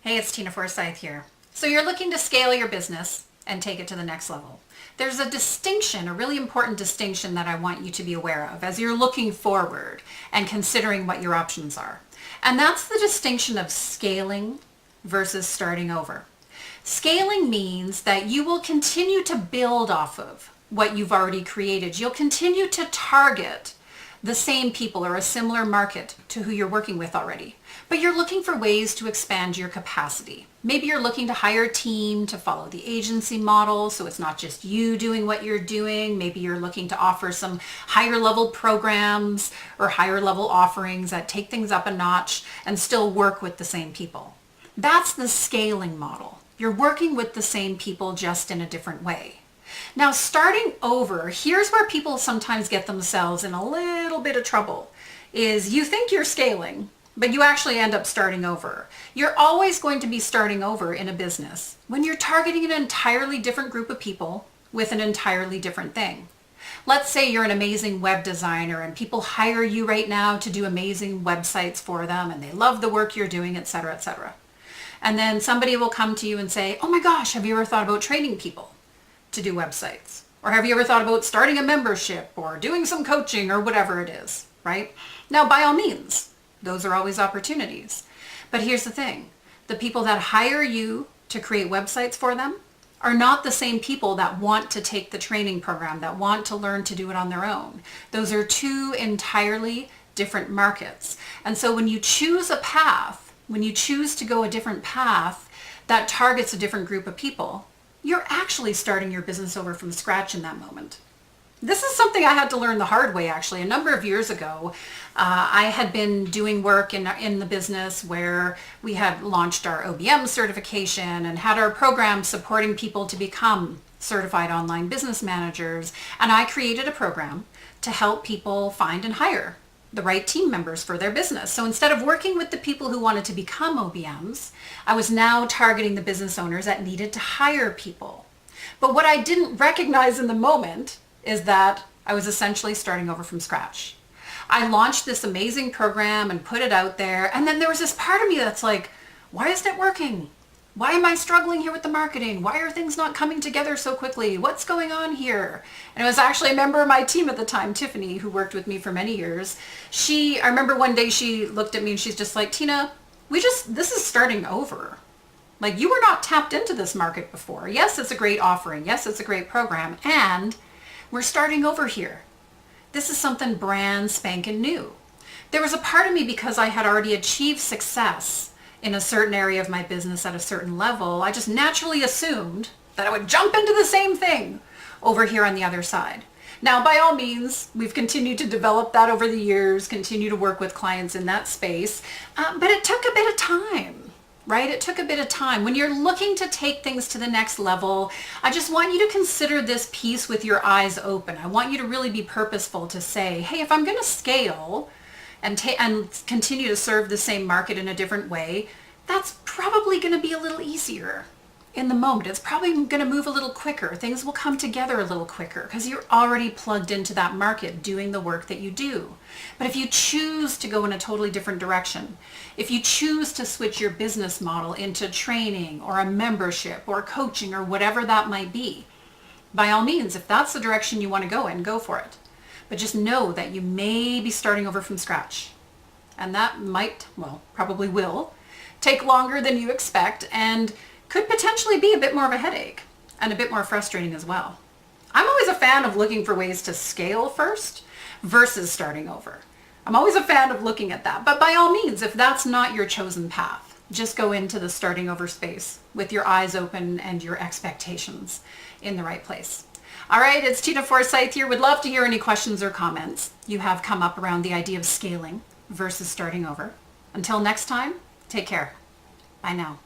Hey, it's Tina Forsyth here. So you're looking to scale your business and take it to the next level. There's a distinction, a really important distinction that I want you to be aware of as you're looking forward and considering what your options are. And that's the distinction of scaling versus starting over. Scaling means that you will continue to build off of what you've already created. You'll continue to target the same people or a similar market to who you're working with already. But you're looking for ways to expand your capacity. Maybe you're looking to hire a team to follow the agency model, so it's not just you doing what you're doing. Maybe you're looking to offer some higher level programs or higher level offerings that take things up a notch and still work with the same people. That's the scaling model. You're working with the same people just in a different way. Now, starting over, here's where people sometimes get themselves in a little bit of trouble, is you think you're scaling, but you actually end up starting over. You're always going to be starting over in a business when you're targeting an entirely different group of people with an entirely different thing. Let's say you're an amazing web designer and people hire you right now to do amazing websites for them and they love the work you're doing, etc., etc. And then somebody will come to you and say, oh my gosh, have you ever thought about training people to do websites? Or have you ever thought about starting a membership or doing some coaching or whatever it is, right? Now, by all means, those are always opportunities. But here's the thing. The people that hire you to create websites for them are not the same people that want to take the training program, that want to learn to do it on their own. Those are two entirely different markets. And so when you choose a path, when you choose to go a different path that targets a different group of people, you're actually starting your business over from scratch in that moment. This is something I had to learn the hard way, actually. A number of years ago, I had been doing work in the business where we had launched our OBM certification and had our program supporting people to become certified online business managers. And I created a program to help people find and hire the right team members for their business. So instead of working with the people who wanted to become OBMs, I was now targeting the business owners that needed to hire people. But what I didn't recognize in the moment is that I was essentially starting over from scratch. I launched this amazing program and put it out there, and then there was this part of me that's like, why isn't it working? Why am I struggling here with the marketing? Why are things not coming together so quickly? What's going on here? And it was actually a member of my team at the time, Tiffany, who worked with me for many years. I remember one day she looked at me and she's just like, Tina, this is starting over. Like, you were not tapped into this market before. Yes, it's a great offering. Yes, it's a great program. And we're starting over here. This is something brand spanking new. There was a part of me, because I had already achieved success in a certain area of my business at a certain level, I just naturally assumed that I would jump into the same thing over here on the other side. Now, by all means, we've continued to develop that over the years, continue to work with clients in that space, but it took a bit of time, right? It took a bit of time. When you're looking to take things to the next level, I just want you to consider this piece with your eyes open. I want you to really be purposeful to say, hey, if I'm going to scale and continue to serve the same market in a different way, that's probably going to be a little easier in the moment. It's probably going to move a little quicker. Things will come together a little quicker because you're already plugged into that market doing the work that you do. But if you choose to go in a totally different direction, if you choose to switch your business model into training or a membership or coaching or whatever that might be, by all means, if that's the direction you want to go in, go for it. But just know that you may be starting over from scratch. And that might, well, probably will, take longer than you expect and could potentially be a bit more of a headache and a bit more frustrating as well. I'm always a fan of looking for ways to scale first versus starting over. I'm always a fan of looking at that. But by all means, if that's not your chosen path, just go into the starting over space with your eyes open and your expectations in the right place. All right, it's Tina Forsyth here. Would love to hear any questions or comments you have come up around the idea of scaling versus starting over. Until next time, take care. Bye now.